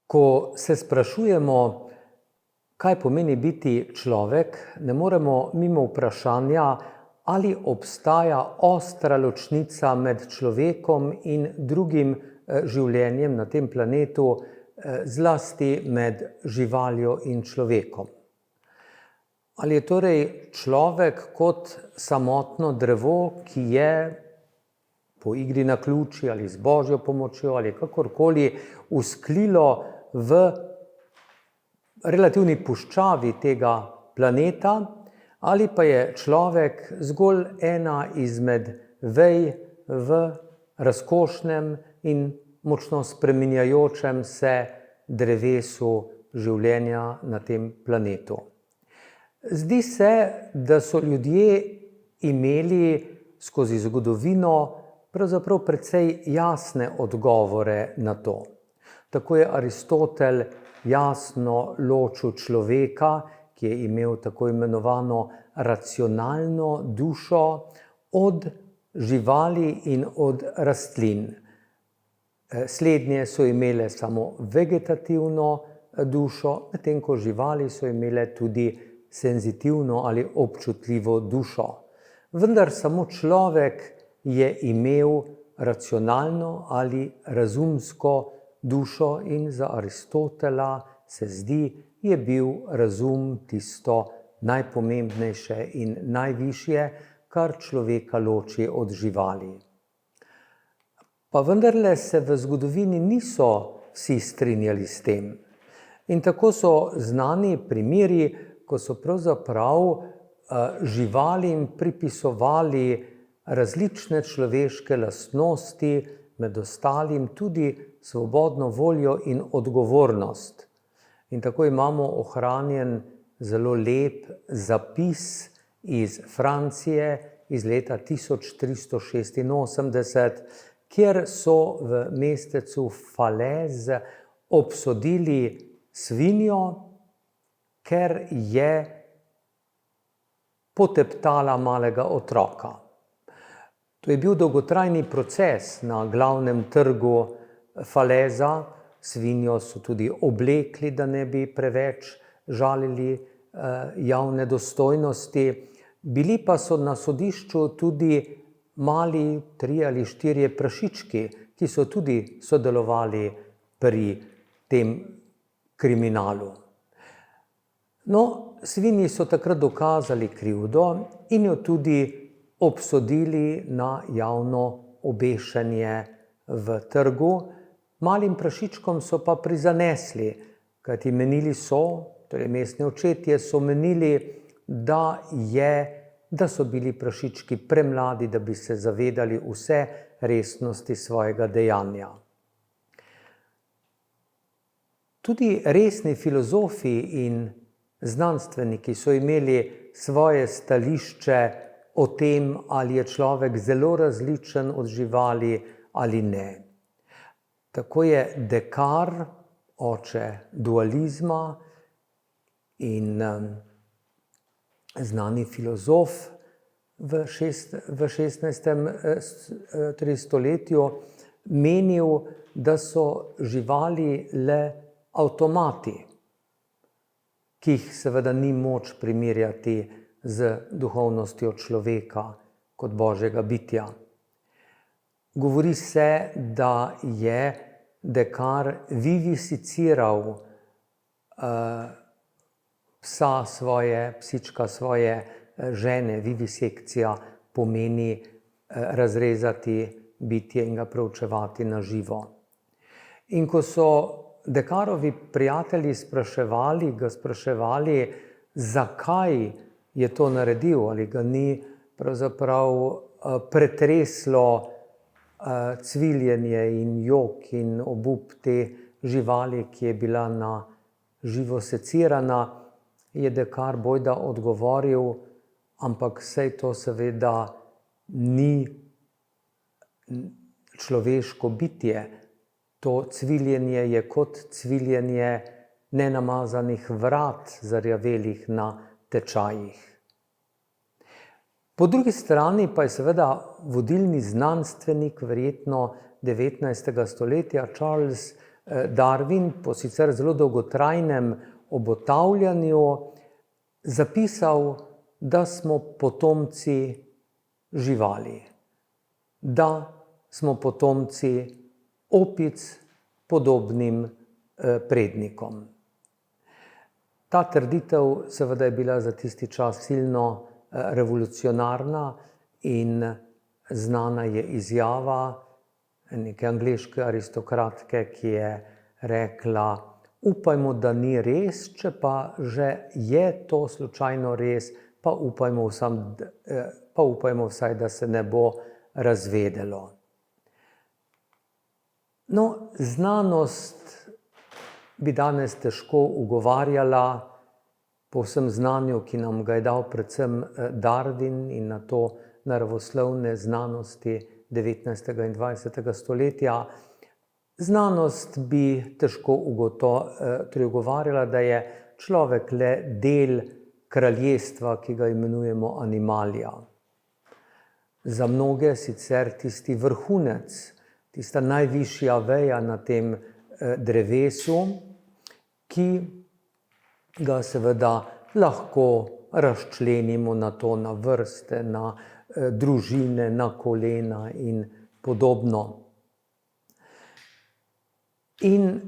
Ko se sprašujemo, kaj pomeni biti človek, ne moremo mimo vprašanja, ali obstaja ostra ločnica med človekom in drugim življenjem na tem planetu, zlasti med živaljo in človekom. Ali je torej človek kot samotno drevo, ki je po igri naključij ali z Božjo pomočjo ali kakorkoli vzklilo v relativni puščavi tega planeta, ali pa je človek zgolj ena izmed vej v razkošnem in močno spreminjajočem se drevesu življenja na tem planetu. Zdi se, da so ljudje imeli skozi zgodovino pravzaprav precej jasne odgovore na to. Tako je Aristotel jasno ločil človeka, ki je imel tako imenovano racionalno dušo, od živali in od rastlin. Slednje so imele samo vegetativno dušo, medtem ko živali so imele tudi senzitivno ali občutljivo dušo. Vendar samo človek je imel racionalno ali razumsko dušo in za Aristotela se zdi, je bil razum tisto najpomembnejše in najvišje, kar človeka loči od živali. Pa vendarle se v zgodovini niso vsi strinjali s tem. In tako so znani primeri, ko so pravzaprav živalim pripisovali različne človeške lastnosti, med ostalim tudi svobodno voljo in odgovornost. In tako imamo ohranjen zelo lep zapis iz Francije iz leta 1386, kjer so v mestecu Falaise obsodili svinjo, ker je poteptala malega otroka. To je bil dolgotrajni proces na glavnem trgu Falaisa. Svinjo so tudi oblekli, da ne bi preveč žalili javne dostojnosti. Bili pa so na sodišču tudi mali 3 ali 4 prašički, ki so tudi sodelovali pri tem kriminalu. No, svinji so takrat dokazali krivdo in jo tudi obsodili na javno obešanje v trgu. Malim prašičkom so pa prizanesli, kajti menili so, torej mestni očetje so menili, da so bili prašički premladi, da bi se zavedali vse resnosti svojega dejanja. Tudi resni filozofi in znanstveniki so imeli svoje stališče o tem, ali je človek zelo različen od živali ali ne. Tako je Descartes, oče dualizma in znani filozof v 16. stoletju menil, da so živali le avtomati, ki jih seveda ni moč primerjati z duhovnostjo človeka kot Božjega bitja. Govori se, da je Descartes vivisiciral psička svoje žene. Vivisekcija pomeni razrezati bitje in ga proučevati na živo. In ko so Descartesovi prijatelji ga spraševali, zakaj je to naredil, ali ga ni pravzaprav pretreslo cviljenje in jok in obup te živali, ki je bila na živo secirana, je Descartes bojda odgovoril, ampak saj to seveda ni človeško bitje. To cviljenje je kot cviljenje nenamazanih vrat, zarjavelih na tečajih. Po drugi strani pa je seveda vodilni znanstvenik, verjetno 19. stoletja, Charles Darwin po sicer zelo dolgotrajnem obotavljanju zapisal, da smo potomci živali, da smo potomci opic podobnim prednikom. Ta trditev seveda je bila za tisti čas silno revolucionarna in znana je izjava neke angleške aristokratke, ki je rekla: upajmo, da ni res, če pa že je to slučajno res, pa upajmo vsaj, da se ne bo razvedelo. No, znanost bi danes težko ugovarjala po vsem znanju, ki nam ga je dal predvsem Darwin in na to naravoslovne znanosti 19. in 20. stoletja. Znanost bi težko ugovarjala, da je človek le del kraljestva, ki ga imenujemo animalija. Za mnoge sicer tisti vrhunec, tista najvišja veja na tem drevesu, ki ga seveda lahko razčlenimo na to, na vrste, na družine, na kolena in podobno. In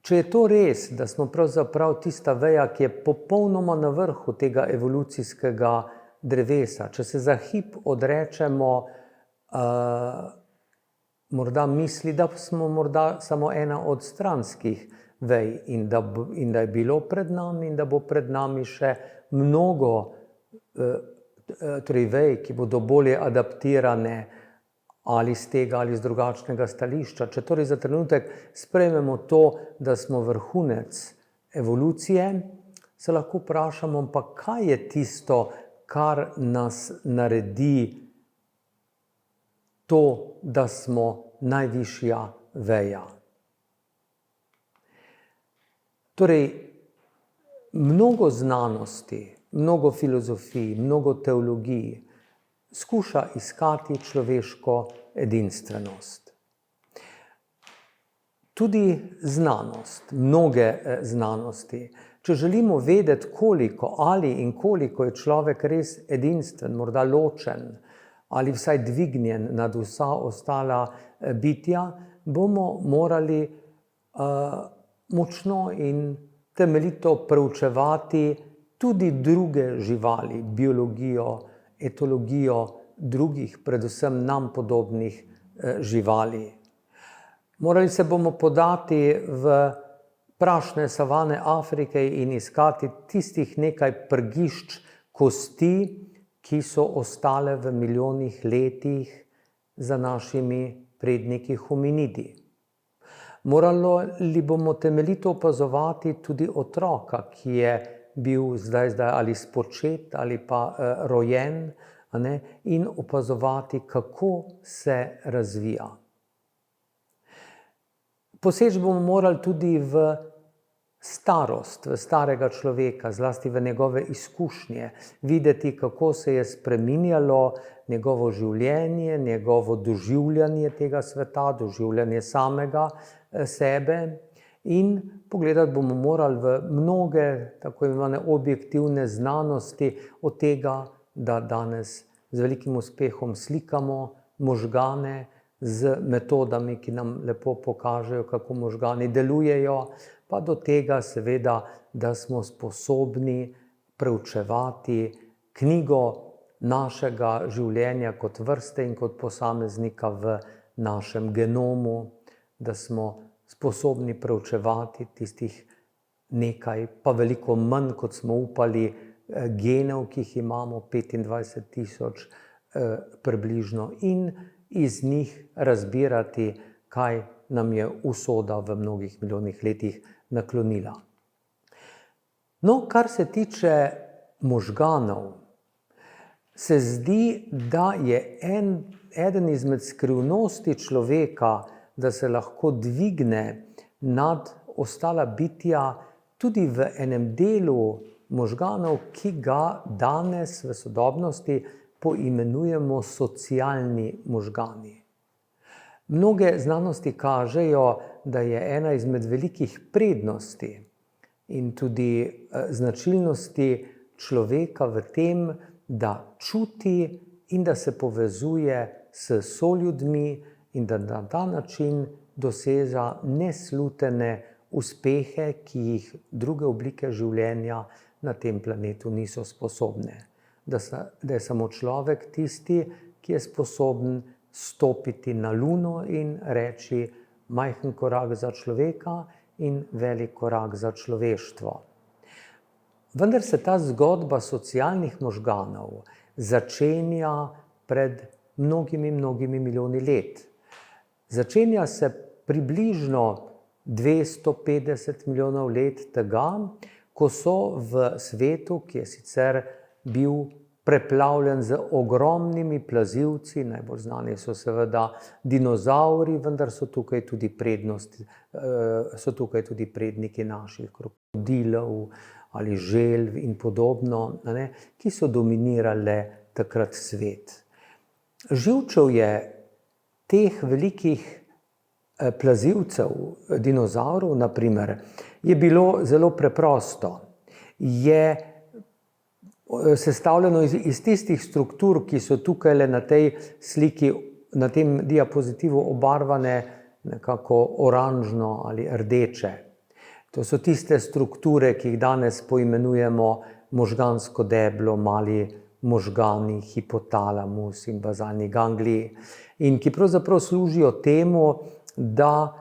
če je to res, da smo pravzaprav tista veja, ki je popolnoma na vrhu tega evolucijskega drevesa, če se za hip odrečemo morda misli, da smo morda samo ena od stranskih vej in da je bilo pred nami in da bo pred nami še mnogo vej, ki bodo bolje adaptirane ali z tega ali z drugačnega stališča. Če torej za trenutek sprejmemo to, da smo vrhunec evolucije, se lahko vprašamo, pa kaj je tisto, kar nas naredi to, da smo najvišja veja. Torej, mnogo znanosti, mnogo filozofij, mnogo teologij skuša iskati človeško edinstvenost. Tudi znanost, mnoge znanosti, če želimo vedeti, koliko je človek res edinstven, morda ločen ali vsaj dvignjen nad vsa ostala bitja, bomo morali močno in temeljito preučevati tudi druge živali, biologijo, etologijo drugih, predvsem nam podobnih živali. Morali se bomo podati v prašne savane Afrike in iskati tistih nekaj prgišč kosti, ki so ostale v milijonih letih za našimi predniki hominidi. Morali bomo temeljito opazovati tudi otroka, ki je bil zdaj ali spočet ali pa rojen, in opazovati, kako se razvija. Poseči bomo morali tudi v starost, v starega človeka, zlasti v njegove izkušnje, videti, kako se je spreminjalo njegovo življenje, njegovo doživljanje tega sveta, doživljanje samega sebe, in pogledati bomo morali v mnoge tako imenovane objektivne znanosti od tega, da danes z velikim uspehom slikamo možgane z metodami, ki nam lepo pokažejo, kako možgani delujejo, pa do tega seveda, da smo sposobni preučevati knjigo našega življenja kot vrste in kot posameznika v našem genomu, da smo sposobni preučevati tistih nekaj, pa veliko manj, kot smo upali, genov, ki jih imamo, 25.000 približno, in iz njih razbirati, kaj nam je usoda v mnogih milijonih letih naklonila. No, kar se tiče možganov, se zdi, da je eden izmed skrivnosti človeka, da se lahko dvigne nad ostala bitja, tudi v enem delu možganov, ki ga danes v sodobnosti poimenujemo socialni možgani. Mnoge znanosti kažejo, da je ena izmed velikih prednosti in tudi značilnosti človeka v tem, da čuti in da se povezuje s soljudmi in da na ta način doseža neslutene uspehe, ki jih druge oblike življenja na tem planetu niso sposobne. Da je samo človek tisti, ki je sposoben stopiti na Luno in reči majhen korak za človeka in velik korak za človeštvo. Vendar se ta zgodba socialnih možganov začenja pred mnogimi milijoni let. Začenja se približno 250 milijonov let tega, ko so v svetu, ki je sicer bil preplavljen z ogromnimi plazilci, najbolj znani so seveda dinozauri, vendar so tukaj tudi predniki naših krokodilov ali želv in podobno, ki so dominirale takrat svet. Živčev je teh velikih plazilcev, dinozaurov na primer, je bilo zelo preprosto. Je sestavljeno iz tistih struktur, ki so tukaj na tej sliki, na tem diapozitivu obarvane nekako oranžno ali rdeče. To so tiste strukture, ki jih danes poimenujemo možgansko deblo, mali možgani, hipotalamus in bazalni gangliji, in ki pravzaprav služijo temu, da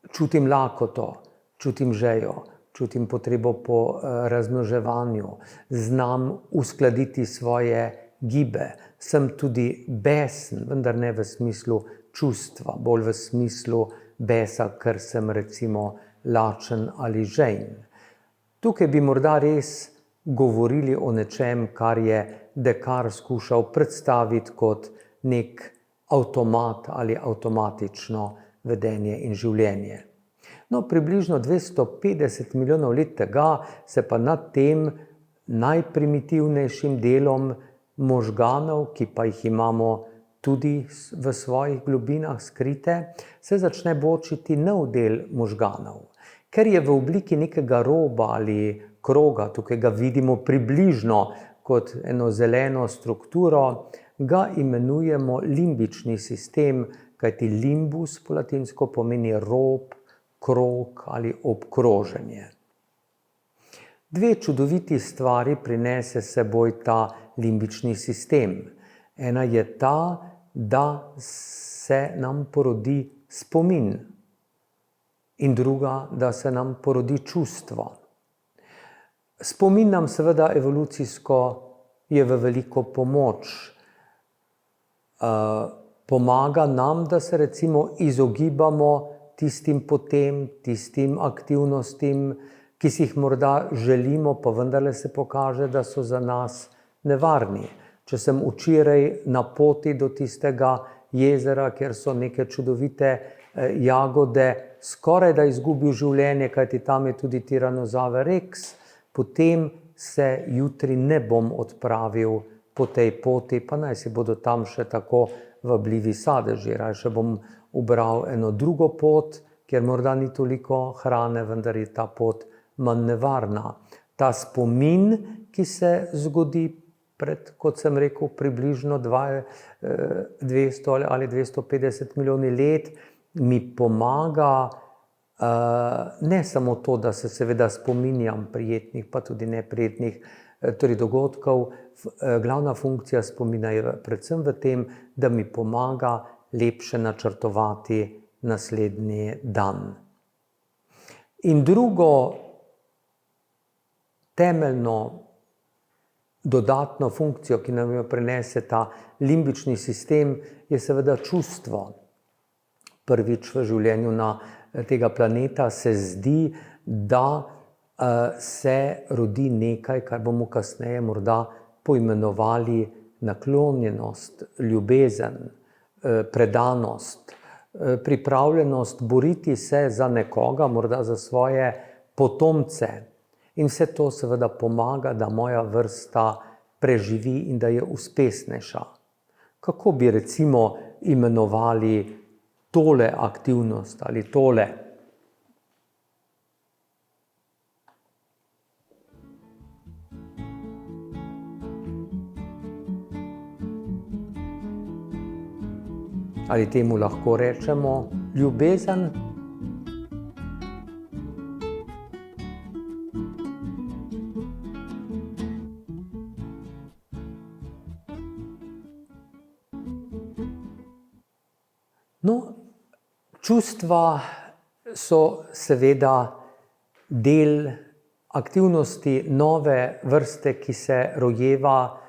čutim lakoto, čutim žejo, čutim potrebo po razmnoževanju, znam uskladiti svoje gibe, sem tudi besen, vendar ne v smislu čustva, bolj v smislu besa, ker sem recimo lačen ali žejen. Tukaj bi morda res govorili o nečem, kar je Descartes skušal predstaviti kot nek avtomat ali avtomatično vedenje in življenje. No, približno 250 milijonov let tega se pa nad tem najprimitivnejšim delom možganov, ki pa jih imamo tudi v svojih globinah skrite, se začne bočiti nov del možganov. Ker je v obliki nekega roba ali kroga, tukaj ga vidimo približno kot eno zeleno strukturo, ga imenujemo limbični sistem, kajti limbus po latinsko pomeni rob, krog ali obkroženje. Dve čudoviti stvari prinese s seboj ta limbični sistem. Ena je ta, da se nam porodi spomin, in druga, da se nam porodi čustvo. Spomin nam seveda evolucijsko je v veliko pomoč. Pomaga nam, da se recimo izogibamo tistim potem, tistim aktivnostim, ki si jih morda želimo, pa vendarle se pokaže, da so za nas nevarni. Če sem včeraj na poti do tistega jezera, kjer so neke čudovite jagode, skoraj da izgubil življenje, kajti tam je tudi Tyrannosaurus rex, potem se jutri ne bom odpravil po tej poti, pa naj si bodo tam še tako vabljivi sadeži. Rajše bom ubral eno drugo pot, kjer morda ni toliko hrane, vendar je ta pot manj nevarna. Ta spomin, ki se zgodi pred, kot sem rekel, približno 200 ali 250 milijoni let, mi pomaga ne samo to, da se seveda spominjam prijetnih, pa tudi neprijetnih dogodkov. Glavna funkcija spomina je predvsem v tem, da mi pomaga lepše načrtovati naslednji dan. In drugo temeljno dodatno funkcijo, ki nam jo prinese ta limbični sistem, je seveda čustvo. Prvič v življenju tega planeta se zdi, da se rodi nekaj, kar bomo kasneje morda poimenovali naklonjenost, ljubezen, predanost, pripravljenost boriti se za nekoga, morda za svoje potomce. In vse to seveda pomaga, da moja vrsta preživi in da je uspešnejša. kako bi recimo imenovali tole aktivnost ali tole. Ali temu lahko rečemo ljubezen? No, čustva so seveda del aktivnosti nove vrste, ki se rojeva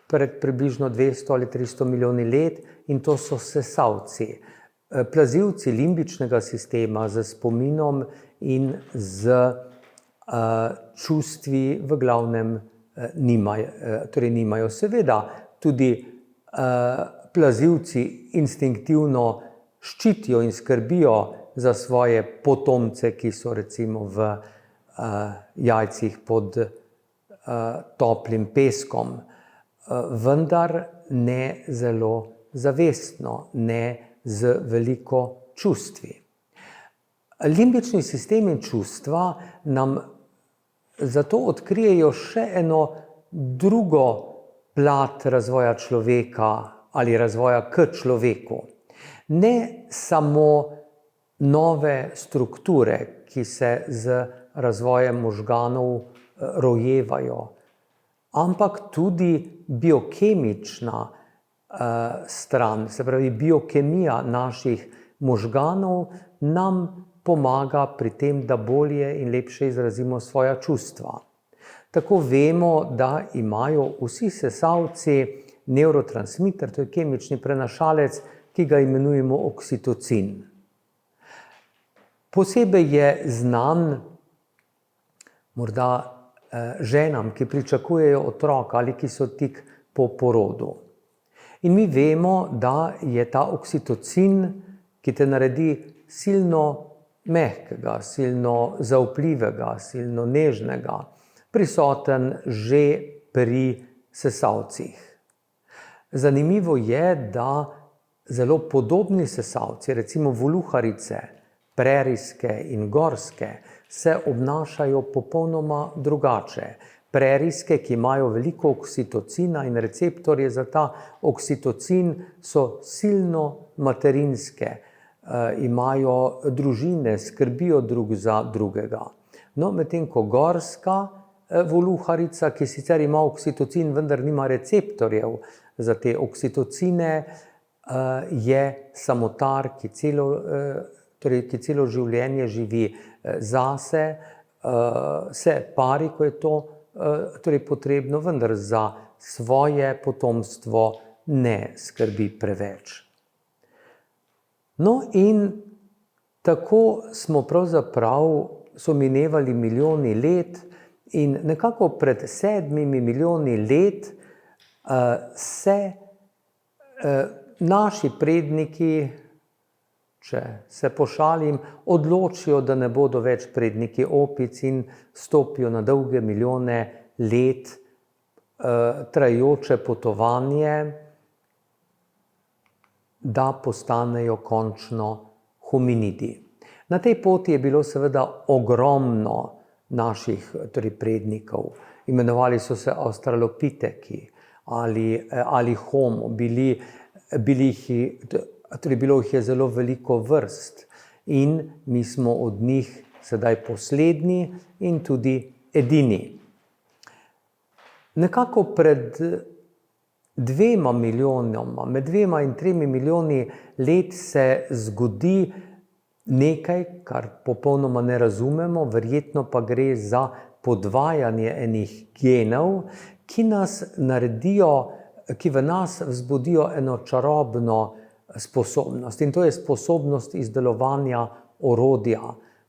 pred približno 200 ali 300 milijoni let, in to so sesalci. Plazilci limbičnega sistema z spominom in z čustvi v glavnem nimajo. Seveda tudi plazilci instinktivno ščitijo in skrbijo za svoje potomce, ki so recimo v jajcih pod toplim peskom, vendar ne zelo zavestno, ne z veliko čustvi. Limbični sistem in čustva nam zato odkrijejo še eno drugo plat razvoja človeka ali razvoja k človeku. Ne samo nove strukture, ki se z razvojem možganov rojevajo, ampak tudi biokemična stran, se pravi biokemija naših možganov nam pomaga pri tem, da bolje in lepše izrazimo svoja čustva. Tako vemo, da imajo vsi sesalci nevrotransmiter, to je kemični prenašalec, ki ga imenujemo oksitocin. Posebej je znan morda ženam, ki pričakujejo otroka ali ki so tik po porodu. In mi vemo, da je ta oksitocin, ki te naredi silno mehkega, silno zaupljivega, silno nežnega, prisoten že pri sesalcih. Zanimivo je, da zelo podobni sesalci, recimo voluharice, prerijske in gorske, se obnašajo popolnoma drugače. Prerijske, ki imajo veliko oksitocina in receptorje za ta oksitocin, so silno materinske, imajo družine, skrbijo drug za drugega. No, medtem ko gorska voluharica, ki sicer ima oksitocin, vendar nima receptorjev za te oksitocine, je samotar, ki celo življenje živi zase, se pari, ko je to potrebno, vendar za svoje potomstvo ne skrbi preveč. No, in tako so minevali milijoni let in nekako pred 7 milijoni let se naši predniki, če se pošalim, odločijo, da ne bodo več predniki opic in stopijo na dolge milijone let trajajoče potovanje, da postanejo končno hominidi. Na tej poti je bilo seveda ogromno naših prednikov. Imenovali so se australopiteki ali homo, bilo jih je zelo veliko vrst in mi smo od njih sedaj poslednji in tudi edini. Nekako pred 2 milijonoma, med 2 in 3 milijoni let se zgodi nekaj, kar popolnoma ne razumemo, verjetno pa gre za podvajanje enih genov, ki v nas vzbudijo eno čarobno sposobnost. In to je sposobnost izdelovanja orodja.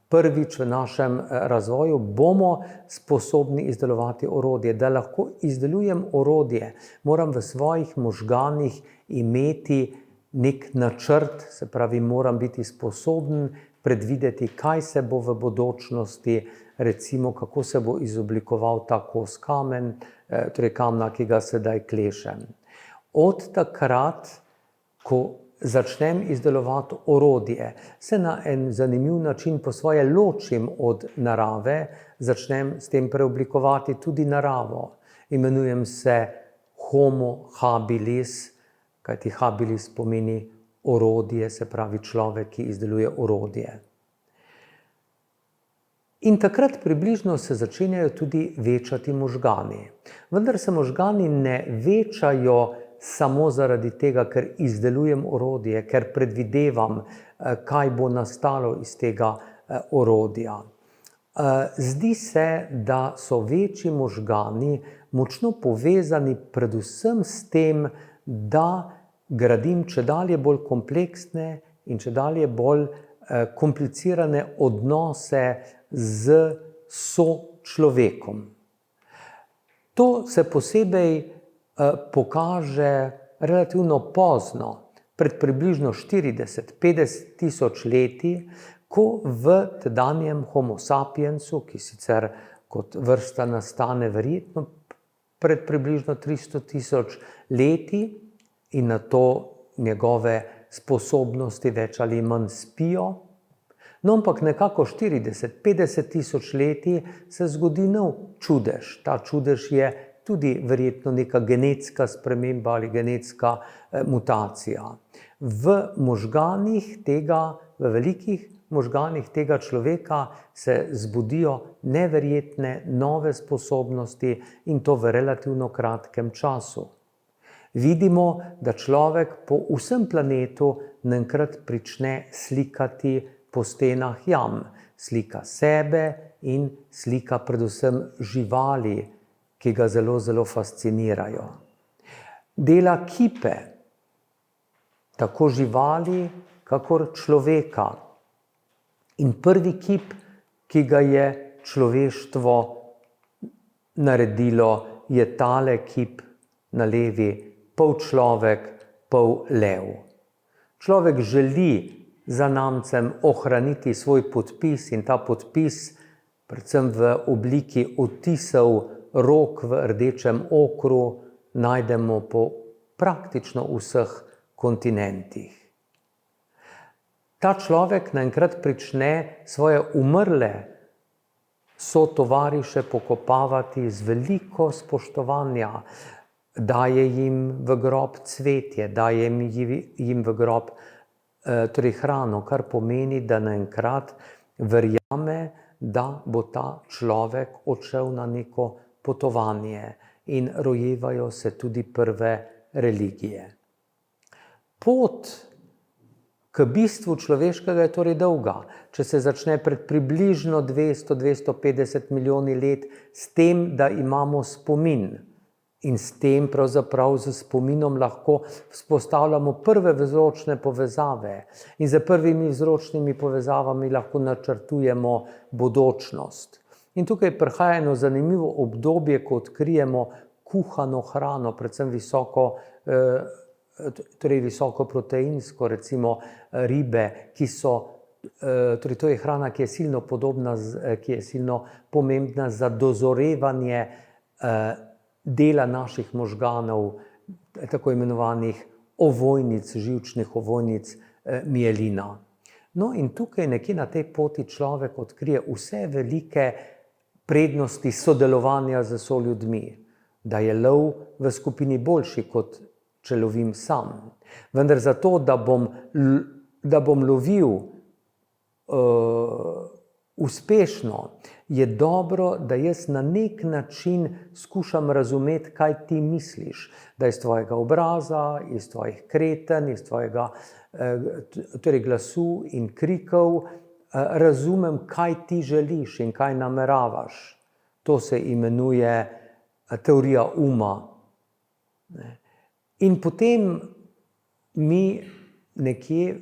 Prvič v našem razvoju bomo sposobni izdelovati orodje. Da lahko izdelujem orodje, moram v svojih možganih imeti nek načrt, se pravi, moram biti sposoben predvideti, kaj se bo v bodočnosti, recimo, kako se bo izoblikoval ta kos kamna, ki ga sedaj klešem. Od takrat, ko začnem izdelovati orodje, se na en zanimiv način po svoje ločim od narave, začnem s tem preoblikovati tudi naravo. Imenujem se homo habilis, kajti habilis pomeni orodje, se pravi človek, ki izdeluje orodje. In takrat približno se začenjajo tudi večati možgani. Vendar se možgani ne večajo samo zaradi tega, ker izdelujem orodje, ker predvidevam, kaj bo nastalo iz tega orodja. Zdi se, da so večji možgani močno povezani predvsem s tem, da gradim čedalje bolj kompleksne in čedalje bolj komplicirane odnose z sočlovekom. To se posebej pokaže relativno pozno, pred približno 40-50 tisoč leti, ko v tedanjem homo sapiensu, ki sicer kot vrsta nastane verjetno pred približno 300 tisoč leti in nato njegove sposobnosti več ali manj spijo, no, ampak nekako 40-50 tisoč leti se zgodi nov čudež. Ta čudež je tudi verjetno neka genetska sprememba ali genetska mutacija. V velikih možganih tega človeka se zbudijo neverjetne nove sposobnosti in to v relativno kratkem času. Vidimo, da človek po vsem planetu naenkrat prične slikati po stenah jam. Slika sebe in slika predvsem živali, ki ga zelo, zelo fascinirajo. Dela kipe, tako živali, kakor človeka. In prvi kip, ki ga je človeštvo naredilo, je tale kip na levi, pol človek, pol lev. Človek želi zanamcem ohraniti svoj podpis in ta podpis, predvsem v obliki odtisov rok v rdečem okru, najdemo po praktično vseh kontinentih. Ta človek naenkrat prične svoje umrle sotovariše pokopavati z veliko spoštovanja, daje jim v grob cvetje, daje jim v grob hrano, kar pomeni, da naenkrat verjame, da bo ta človek odšel na neko potovanje in rojevajo se tudi prve religije. Pot k bistvu človeškega je torej dolga. Če se začne pred približno 200-250 milijoni let s tem, da imamo spomin in s tem pravzaprav z spominom lahko vzpostavljamo prve vzročne povezave in za prvimi vzročnimi povezavami lahko načrtujemo bodočnost. In tukaj prihaja eno zanimivo obdobje, ko odkrijemo kuhano hrano, predvsem visokoproteinsko, recimo ribe, to je hrana, ki je silno podobna, ki je silno pomembna za dozorevanje dela naših možganov, tako imenovanih ovojnic, živčnih ovojnic mielina. No in tukaj nekje na tej poti človek odkrije vse velike prednosti sodelovanja z soljudmi, da je lov v skupini boljši, kot če lovim sam. Vendar zato, da bom lovil uspešno, je dobro, da jaz na nek način skušam razumeti, kaj ti misliš, da iz tvojega obraza, iz tvojih kreten, iz tvojega glasu in krikov razumem, kaj ti želiš in kaj nameravaš. To se imenuje teorija uma. In potem mi nekje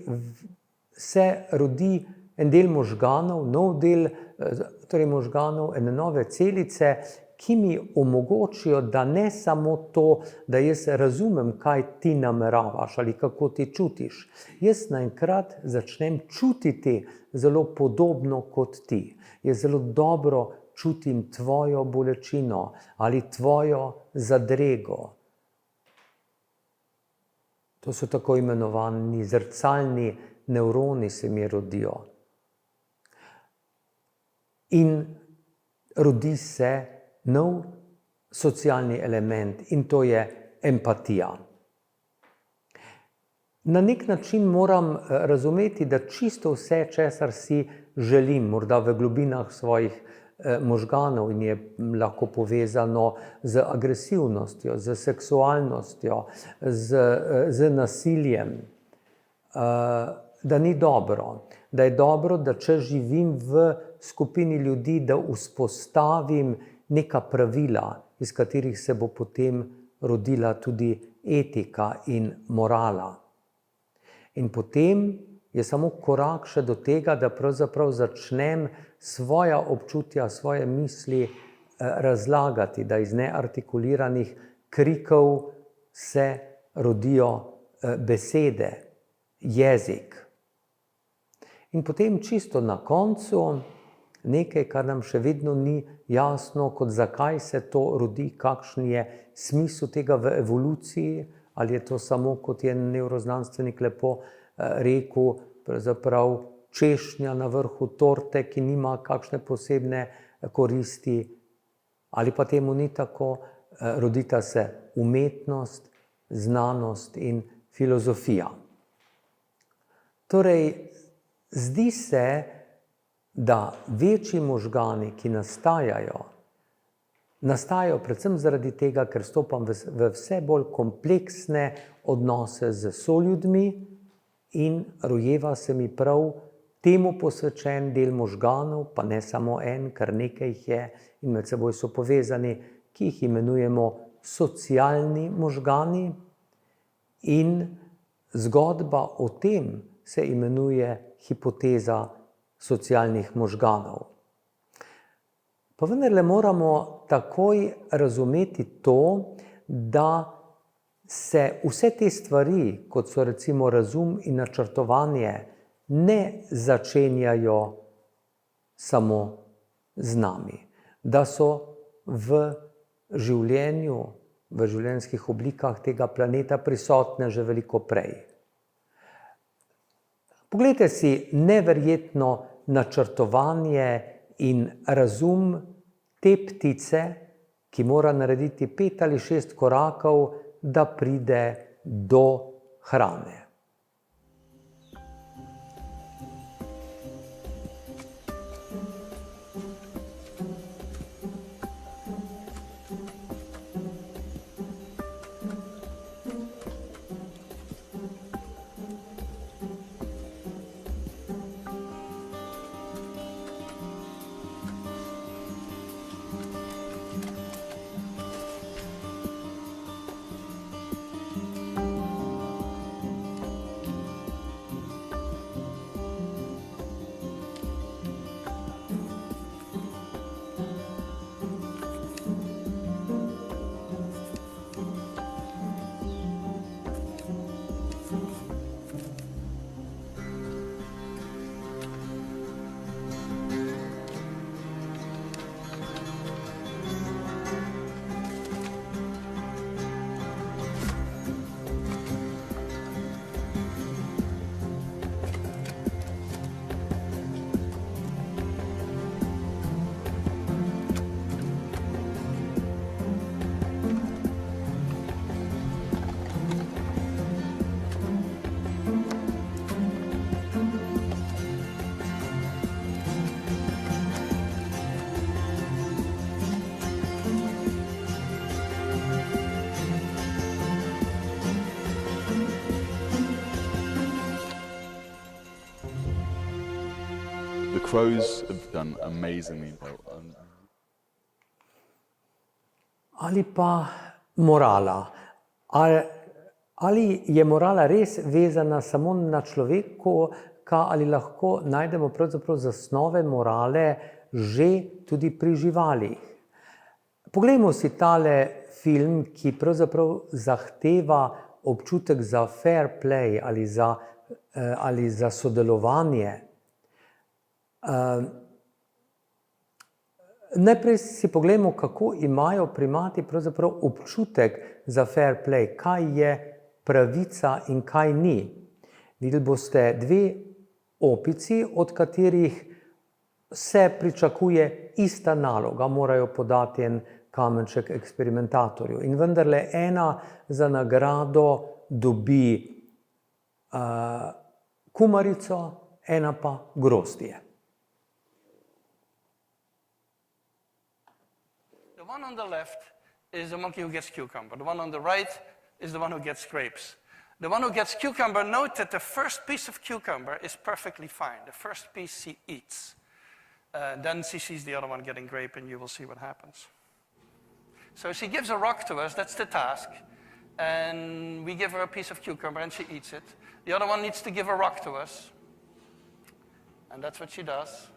se rodi en del možganov, nov del možganov, ene nove celice, ki mi omogočijo, da ne samo to, da jaz razumem, kaj ti nameravaš ali kako ti čutiš. Jaz naenkrat začnem čutiti zelo podobno kot ti. Jaz zelo dobro čutim tvojo bolečino ali tvojo zadrego. To so tako imenovani zrcalni nevroni se mi rodijo. In rodi se nov socialni element in to je empatija. Na nek način moram razumeti, da čisto vse, česar si želim, morda v globinah svojih možganov in je lahko povezano z agresivnostjo, z seksualnostjo, z nasiljem, da ni dobro. Da je dobro, da če živim v skupini ljudi, da vzpostavim neka pravila, iz katerih se bo potem rodila tudi etika in morala. In potem je samo korak še do tega, da pravzaprav začnem svoja občutja, svoje misli razlagati, da iz neartikuliranih krikov se rodijo besede, jezik. In potem čisto na koncu nekaj, kar nam še vedno ni jasno, kot zakaj se to rodi, kakšen je smisel tega v evoluciji, ali je to samo, kot je nevroznanstvenik lepo rekel, pravzaprav češnja na vrhu torte, ki nima kakšne posebne koristi, ali pa temu ni tako, rodita se umetnost, znanost in filozofija. Torej, zdi se, da večji možgani, ki nastajajo predvsem zaradi tega, ker stopam v vse bolj kompleksne odnose z soljudmi in rojeva se mi prav temu posvečen del možganov, pa ne samo en, kar nekaj jih je in med seboj so povezani, ki jih imenujemo socialni možgani, in zgodba o tem se imenuje hipoteza socialnih možganov. Pa vendarle moramo takoj razumeti to, da se vse te stvari, kot so recimo razum in načrtovanje, ne začenjajo samo z nami. Da so v življenju, v življenjskih oblikah tega planeta prisotne že veliko prej. Poglejte si neverjetno načrtovanje in razum te ptice, ki mora narediti 5 ali 6 korakov, da pride do hrane. The crows have done amazingly well. Ali pa morala. Ali je morala res vezana samo na človeka, ali lahko najdemo pravzaprav zasnove morale že tudi pri živalih. Poglejmo si tale film, ki pravzaprav zahteva občutek za fair play ali za sodelovanje. Najprej si poglejmo, kako imajo primati pravzaprav občutek za fair play, kaj je pravica in kaj ni. Videli boste dve opici, od katerih se pričakuje ista naloga, morajo podati en kamenček eksperimentatorju. In vendarle ena za nagrado dobi kumarico, ena pa grozdje. The one on the left is the monkey who gets cucumber. The one on the right is the one who gets grapes. The one who gets cucumber, note that the first piece of cucumber is perfectly fine. The first piece she eats. Then she sees the other one getting grape, and you will see what happens. So she gives a rock to us, that's the task. And we give her a piece of cucumber, and she eats it. The other one needs to give a rock to us. And that's what she does.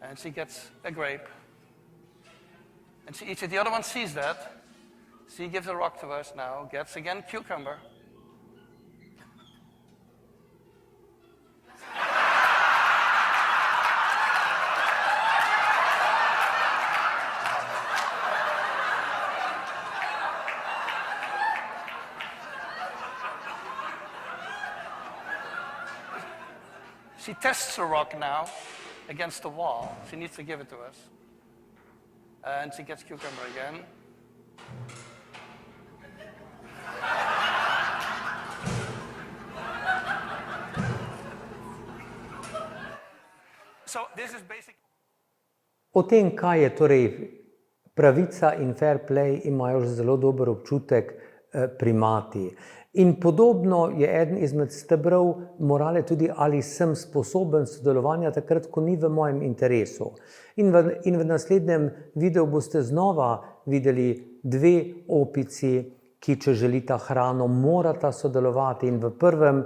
And she gets a grape. And she eats it. The other one sees that. She gives a rock to us now, gets again cucumber. She tests the rock now against the wall. She needs to give it to us. And she gets cucumber again. So this is basic. O tem, kaj je torej pravica in fair play, imajo že zelo dober občutek primati. In podobno je eden izmed stebrov morale tudi, ali sem sposoben sodelovanja takrat, ko ni v mojem interesu. In v naslednjem videu boste znova videli dve opici, ki, če želita hrano, morata sodelovati. In v prvem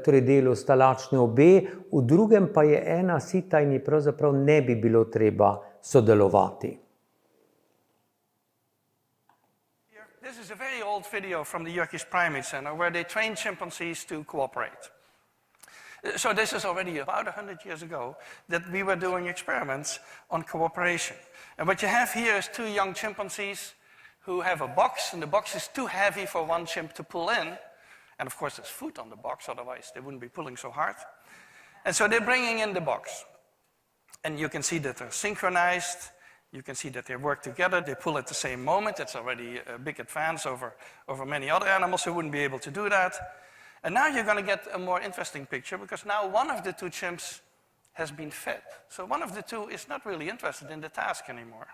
torej delu sta lačni obe, v drugem pa je ena sita in ji pravzaprav ne bi bilo treba sodelovati. This is a very old video from the Yerkes Primate Center where they train chimpanzees to cooperate. So this is already about 100 years ago that we were doing experiments on cooperation. And what you have here is two young chimpanzees who have a box, and the box is too heavy for one chimp to pull in. And of course there's food on the box, otherwise they wouldn't be pulling so hard. And so they're bringing in the box. And you can see that they're synchronized. You can see that they work together, they pull at the same moment. It's already a big advance over many other animals who wouldn't be able to do that. And now you're going to get a more interesting picture, because now one of the two chimps has been fed. So one of the two is not really interested in the task anymore.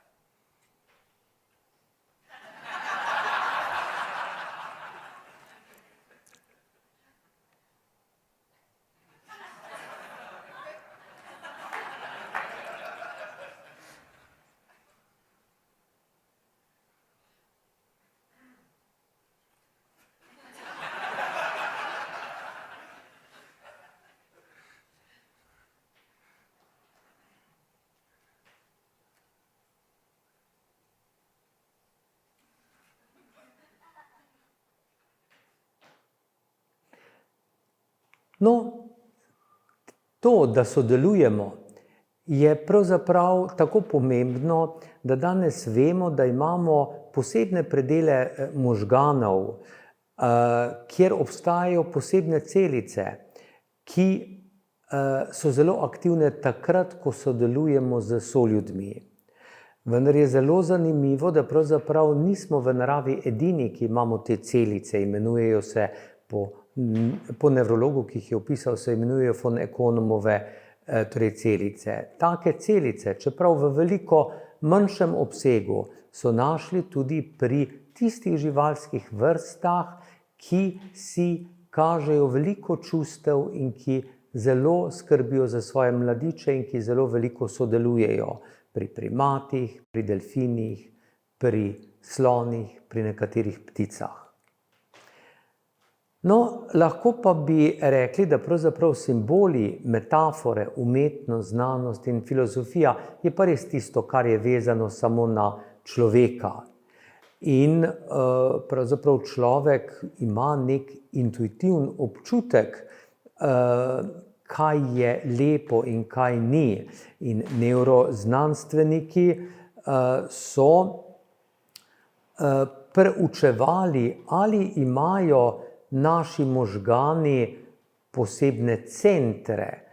No, to, da sodelujemo, je pravzaprav tako pomembno, da danes vemo, da imamo posebne predele možganov, kjer obstajajo posebne celice, ki so zelo aktivne takrat, ko sodelujemo z soljudmi. Vendar je zelo zanimivo, da pravzaprav nismo v naravi edini, ki imamo te celice, imenujejo se po nevrologu, ki jih je opisal, se imenujejo von Economove torej celice. Take celice, čeprav v veliko manjšem obsegu, so našli tudi pri tistih živalskih vrstah, ki si kažejo veliko čustev in ki zelo skrbijo za svoje mladiče in ki zelo veliko sodelujejo pri primatih, pri delfinih, pri slonih, pri nekaterih pticah. No, lahko pa bi rekli, da pravzaprav simboli, metafore, umetnost, znanost in filozofija je pa res tisto, kar je vezano samo na človeka. In pravzaprav človek ima nek intuitiven občutek, kaj je lepo in kaj ni. In nevroznanstveniki so preučevali, ali imajo naši možgani posebne centre,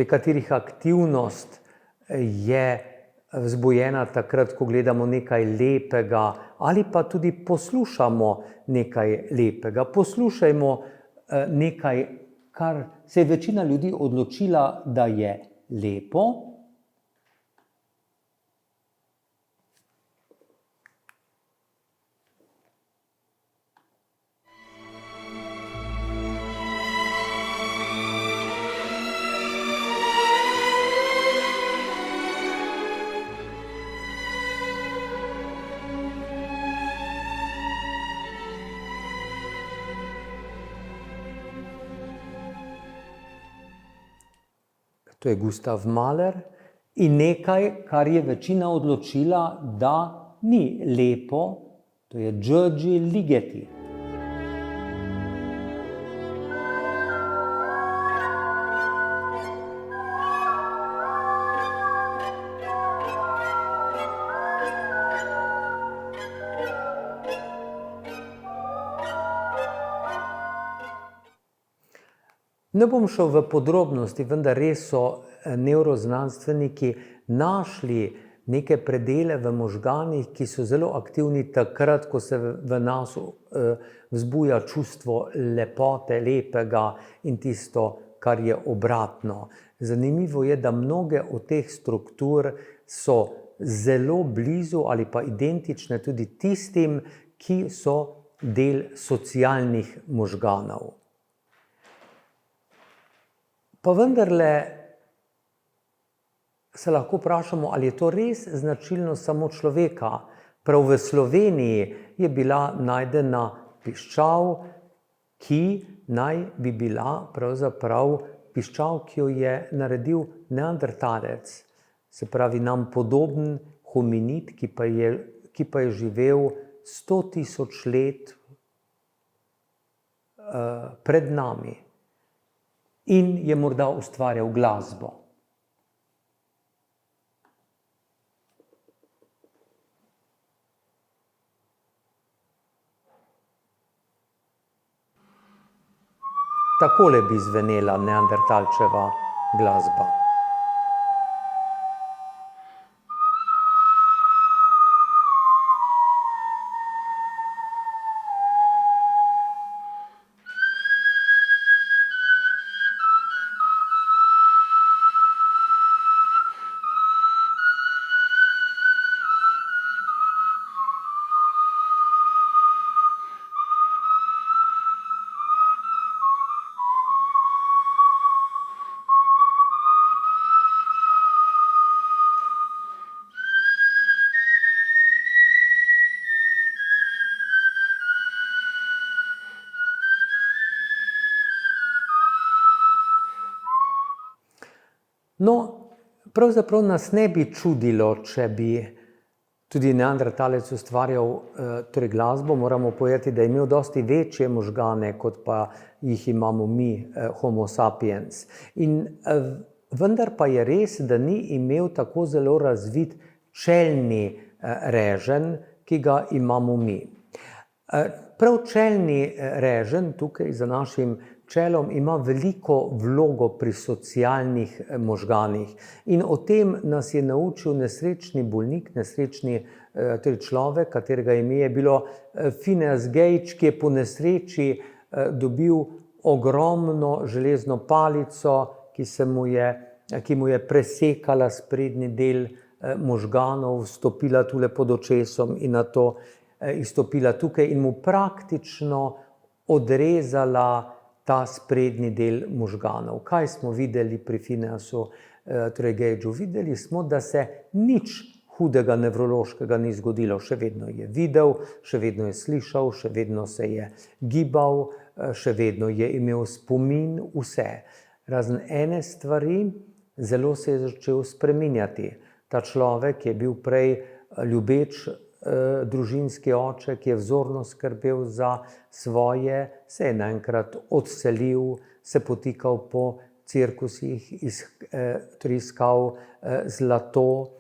katerih aktivnost je vzbujena takrat, ko gledamo nekaj lepega, ali pa tudi poslušamo nekaj lepega. Poslušajmo nekaj, kar se je večina ljudi odločila, da je lepo. To je Gustav Mahler in nekaj, kar je večina odločila, da ni lepo, to je György Ligeti. Ne bom šel v podrobnosti, vendar res so nevroznanstveniki našli neke predele v možganih, ki so zelo aktivni takrat, ko se v nas vzbuja čustvo lepote, lepega in tisto, kar je obratno. Zanimivo je, da mnoge od teh struktur so zelo blizu ali pa identične tudi tistim, ki so del socialnih možganov. Pa vendarle se lahko vprašamo, ali je to res značilno samo človeka. Prav v Sloveniji je bila najdena piščal, ki naj bi bila pravzaprav piščal, ki jo je naredil neandertalec. Se pravi, nam podoben hominid, ki pa je živel 100 000 let pred nami. In je morda ustvarjal glasbo. Takole bi zvenela neandertalčeva glasba. No, pravzaprav nas ne bi čudilo, če bi tudi neandertalec ustvarjal glasbo. Moramo povedati, da je imel dosti večje možgane, kot pa jih imamo mi, homo sapiens. In vendar pa je res, da ni imel tako zelo razvit čelni reženj, ki ga imamo mi. Prav čelni reženj tukaj za našim čelom ima veliko vlogo pri socialnih možganih. In o tem nas je naučil nesrečni bolnik, nesrečni človek, katerega ime je bilo Phineas Gage, ki je po nesreči dobil ogromno železno palico, ki mu je presekala sprednji del možganov, vstopila tule pod očesom in nato izstopila tukaj in mu praktično odrezala ta sprednji del možganov. Kaj smo videli pri Phineasu Gageu? Videli smo, da se nič hudega nevrološkega ni zgodilo. Še vedno je videl, še vedno je slišal, še vedno se je gibal, še vedno je imel spomin, vse. Razen ene stvari, zelo se je začel spreminjati. Ta človek je bil prej ljubeč družinski oče, ki je vzorno skrbel za svoje, se je naenkrat odselil, se potikal po cirkusih, iskal zlato,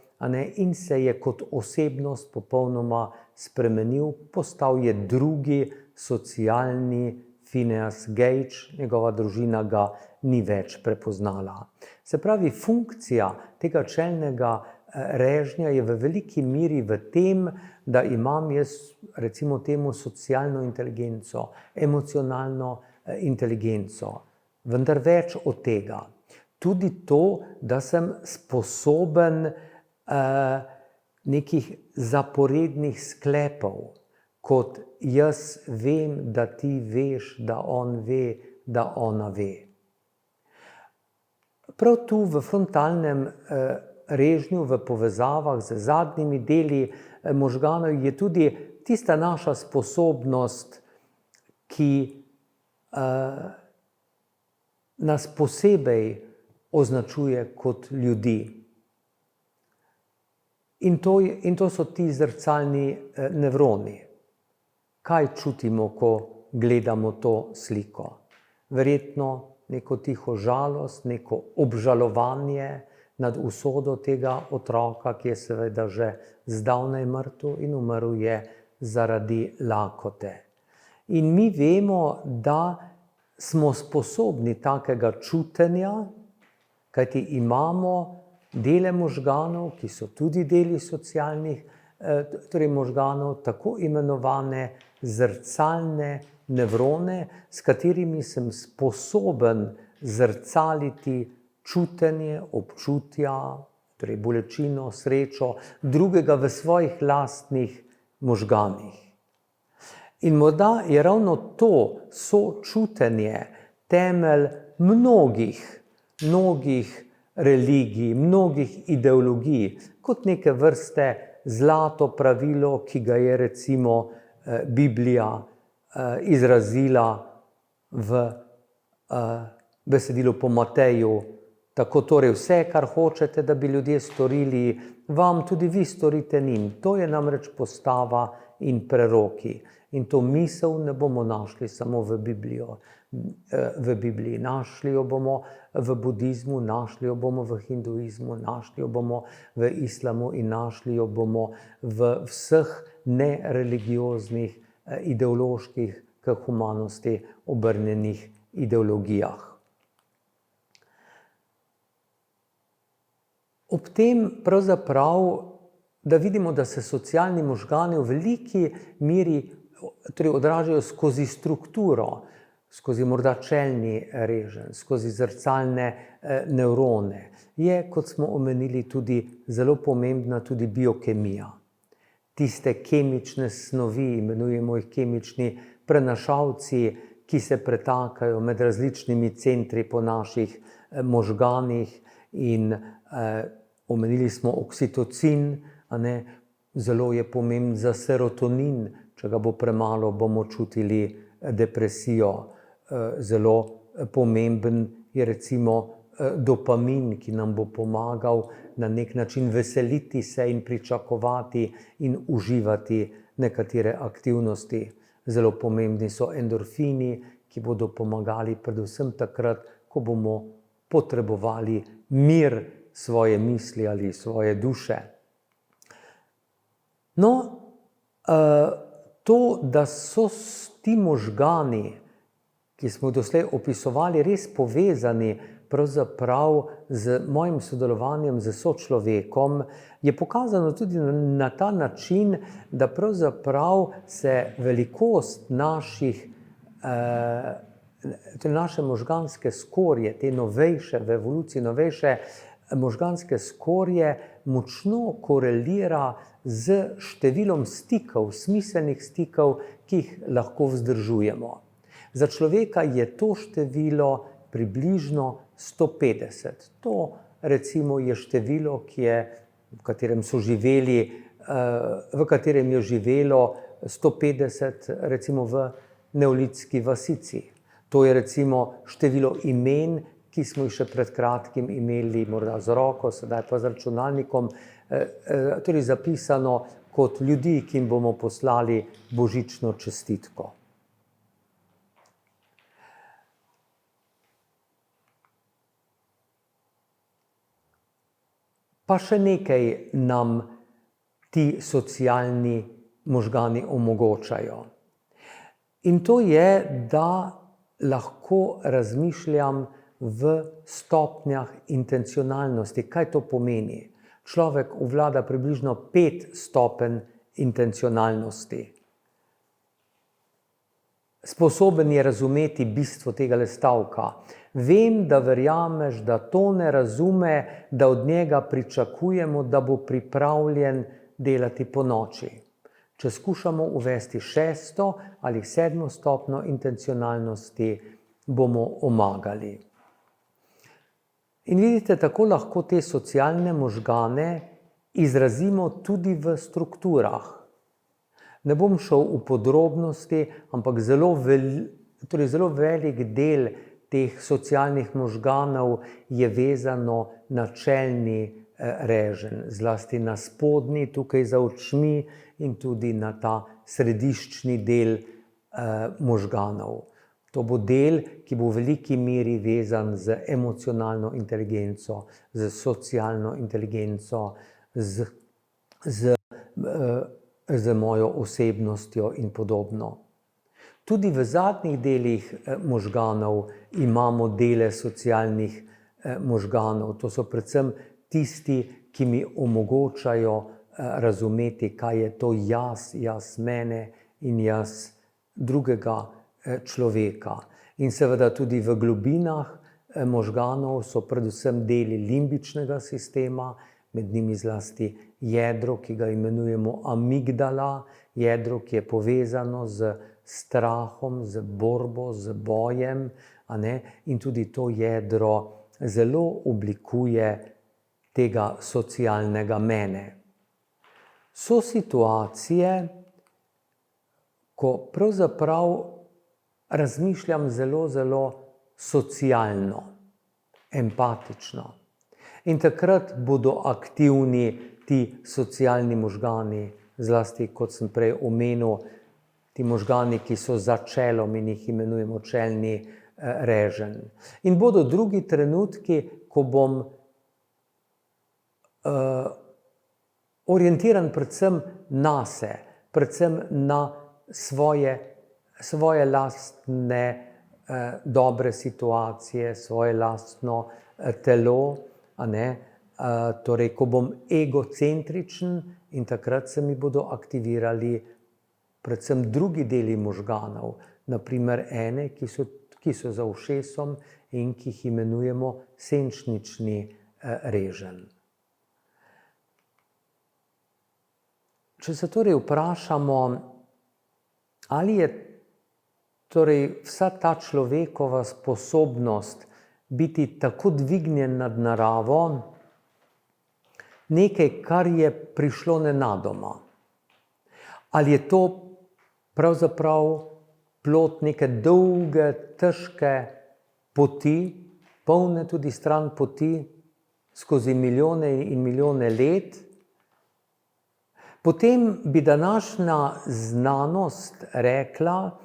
in se je kot osebnost popolnoma spremenil, postal je drugi socialni Phineas Gage, njegova družina ga ni več prepoznala. Se pravi, funkcija tega čelnega režnja je v veliki meri v tem, da imam jaz recimo temu socialno inteligenco, emocionalno inteligenco, vendar več od tega. Tudi to, da sem sposoben nekih zaporednih sklepov, kot jaz vem, da ti veš, da on ve, da ona ve. Prav tu v frontalnem režnju, v povezavah z zadnjimi deli možganov je tudi tista naša sposobnost, ki nas posebej označuje kot ljudi. In to so ti zrcalni nevroni. Kaj čutimo, ko gledamo to sliko? Verjetno neko tiho žalost, neko obžalovanje nad usodo tega otroka, ki je seveda že zdavnaj mrtev in umrl je zaradi lakote. In mi vemo, da smo sposobni takega čutenja, kajti imamo dele možganov, ki so tudi deli socialnih, torej možganov, tako imenovane zrcalne nevrone, s katerimi sem sposoben zrcaliti čutenje, občutja, torej bolečino, srečo drugega v svojih lastnih možganih. In morda je ravno to sočutenje temelj mnogih religij, mnogih ideologij, kot neke vrste zlato pravilo, ki ga je recimo Biblija izrazila v besedilu po Mateju. Tako torej vse, kar hočete, da bi ljudje storili, vam tudi vi storite njim. To je namreč postava in preroki. In to misel ne bomo našli samo v Bibliji. Našli jo bomo v budizmu, našli jo bomo v hinduizmu, našli jo bomo v islamu in našli jo bomo v vseh nereligioznih, ideoloških, k humanosti obrnjenih ideologijah. Ob tem pravzaprav, da vidimo, da se socialni možgani v veliki meri odražajo skozi strukturo, skozi morda čelni reženj, skozi zrcalne nevrone, je, kot smo omenili, tudi zelo pomembna tudi biokemija. Tiste kemične snovi, imenujemo jih kemični prenašalci, ki se pretakajo med različnimi centri po naših možganih in omenili smo oksitocin, zelo je pomemben za serotonin, če ga bo premalo, bomo čutili depresijo. Zelo pomemben je recimo dopamin, ki nam bo pomagal na nek način veseliti se in pričakovati in uživati nekatere aktivnosti. Zelo pomembni so endorfini, ki bodo pomagali predvsem takrat, ko bomo potrebovali mir svoje misli ali svoje duše. No, to, da so ti možgani, ki smo doslej opisovali, res povezani pravzaprav z mojim sodelovanjem z sočlovekom, je pokazano tudi na ta način, da pravzaprav se velikost naše možganske skorje, te novejše, v evoluciji novejše možganske skorje, močno korelira z številom stikov, smiselnih stikov, ki jih lahko vzdržujemo. Za človeka je to število približno 150. To recimo je število, v katerem je živelo 150 recimo v neolitski vasici. To je recimo število imen, ki smo jih še pred kratkim imeli morda z roko, sedaj pa z računalnikom, torej zapisano kot ljudi, ki jim bomo poslali božično čestitko. Pa še nekaj nam ti socialni možgani omogočajo. In to je, da lahko razmišljam v stopnjah intencionalnosti. Kaj to pomeni? Človek obvlada približno 5 stopenj intencionalnosti. Sposoben je razumeti bistvo tega stavka. Vem, da verjameš, da to ne razume, da od njega pričakujemo, da bo pripravljen delati po noči. Če skušamo uvesti 6. ali 7. stopnjo intencionalnosti, bomo omagali. In vidite, tako lahko te socialne možgane izrazimo tudi v strukturah. Ne bom šel v podrobnosti, ampak zelo velik del teh socialnih možganov je vezano na čelni reženj, zlasti na spodnji, tukaj za očmi, in tudi na ta središčni del možganov. To bo del, ki bo v veliki meri vezan z emocionalno inteligenco, z socialno inteligenco, z mojo osebnostjo in podobno. Tudi v zadnjih delih možganov imamo dele socialnih možganov. To so predvsem tisti, ki mi omogočajo razumeti, kaj je to jaz mene in jaz drugega človeka. In seveda tudi v globinah možganov so predvsem deli limbičnega sistema, med njimi zlasti jedro, ki ga imenujemo amigdala, jedro, ki je povezano z strahom, z borbo, z bojem, in tudi to jedro zelo oblikuje tega socialnega mene. So situacije, ko pravzaprav razmišljam zelo socialno, empatično. In takrat bodo aktivni ti socialni možgani, zlasti, kot sem prej omenil, ti možgani, ki so za čelom in jih imenujemo čelni reženj. In bodo drugi trenutki, ko bom orientiran predvsem nase, predvsem na svoje lastne dobre situacije, svoje lastno telo, torej, ko bom egocentričen, in takrat se mi bodo aktivirali predvsem drugi deli možganov, naprimer ene, ki so za ušesom in ki jih imenujemo senčnični reženj. Če se torej vprašamo, ali je torej vsa ta človekova sposobnost biti tako dvignjen nad naravo nekaj, kar je prišlo nenadoma? Ali je to pravzaprav plod neke dolge, težke poti, polne tudi stran poti, skozi milijone in milijone let? Potem bi današnja znanost rekla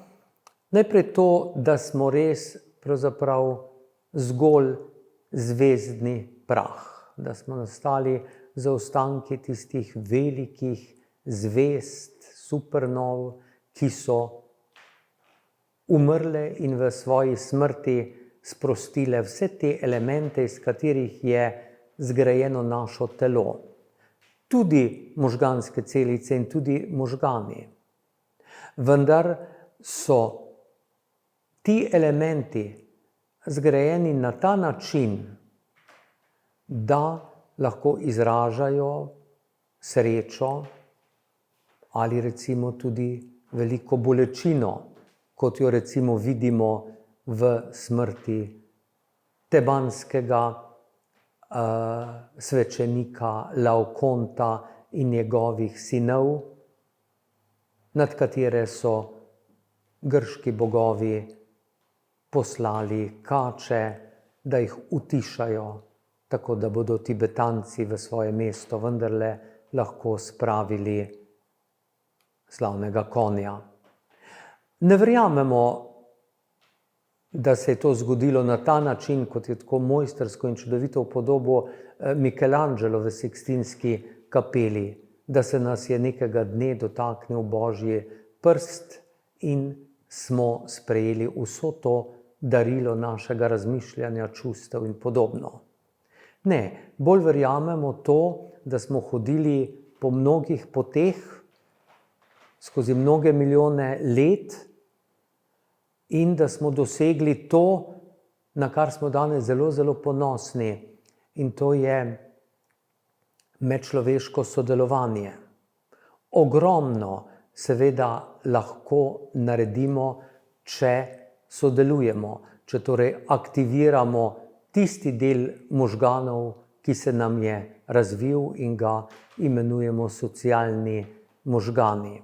najprej to, da smo res pravzaprav zgolj zvezdni prah, da smo nastali zaostanki tistih velikih zvezd, supernov, ki so umrle in v svoji smrti sprostile vse te elemente, iz katerih je zgrajeno našo telo. Tudi možganske celice in tudi možgani. Vendar so ti elementi zgrajeni na ta način, da lahko izražajo srečo ali recimo tudi veliko bolečino, kot jo recimo vidimo v smrti tebanskega svečenika Laokonta in njegovih sinov, nad katere so grški bogovi poslali kače, da jih utišajo, tako da bodo Tibetanci v svoje mesto vendarle lahko spravili slavnega konja. Ne verjamemo, da se je to zgodilo na ta način, kot je tako mojstrsko in čudovito podobo Michelangelo v Sikstinski kapeli, da se nas je nekega dne dotaknil Božji prst in smo sprejeli vso to darilo našega razmišljanja, čustev in podobno. Ne, bolj verjamemo to, da smo hodili po mnogih poteh, skozi mnoge milijone let in da smo dosegli to, na kar smo danes zelo, zelo ponosni, in to je medčloveško sodelovanje. Ogromno seveda lahko naredimo, če sodelujemo, če torej aktiviramo tisti del možganov, ki se nam je razvil in ga imenujemo socialni možgani.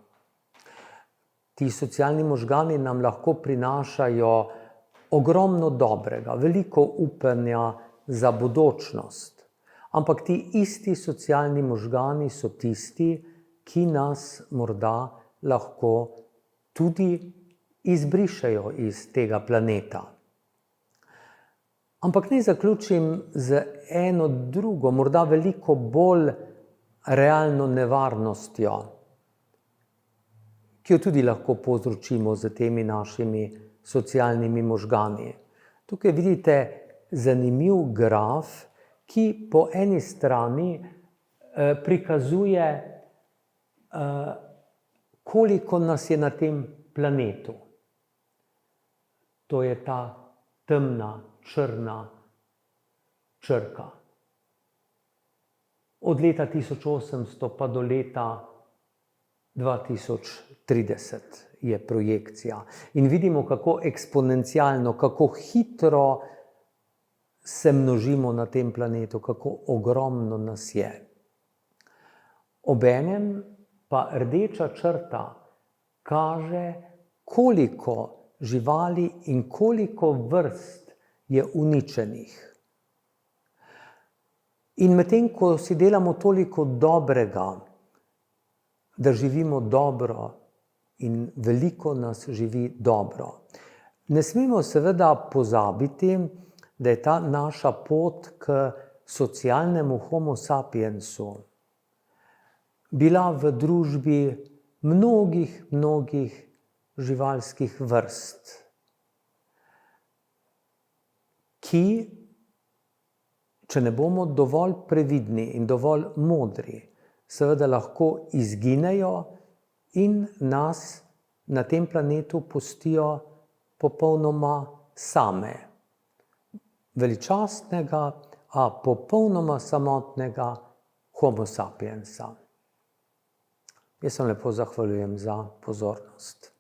Ti socialni možgani nam lahko prinašajo ogromno dobrega, veliko upanja za bodočnost. Ampak ti isti socialni možgani so tisti, ki nas morda lahko tudi izbrišejo iz tega planeta. Ampak naj zaključim z eno drugo, morda veliko bolj realno nevarnostjo, ki jo tudi lahko povzročimo z temi našimi socialnimi možgani. Tukaj vidite zanimiv graf, ki po eni strani prikazuje, koliko nas je na tem planetu. To je ta temna, črna črka. Od leta 1800 pa do leta 2030 je projekcija. In vidimo, kako eksponencialno, kako hitro se množimo na tem planetu, kako ogromno nas je. Obenem pa rdeča črta kaže, koliko živali in koliko vrst je uničenih. In medtem, ko si delamo toliko dobrega, da živimo dobro in veliko nas živi dobro, ne smemo seveda pozabiti, da je ta naša pot k socialnemu homo sapiensu bila v družbi mnogih živalskih vrst, ki, če ne bomo dovolj previdni in dovolj modri, seveda lahko izginejo in nas na tem planetu pustijo popolnoma same. Veličastnega, a popolnoma samotnega homo sapiensa. Jaz se lepo zahvaljujem za pozornost.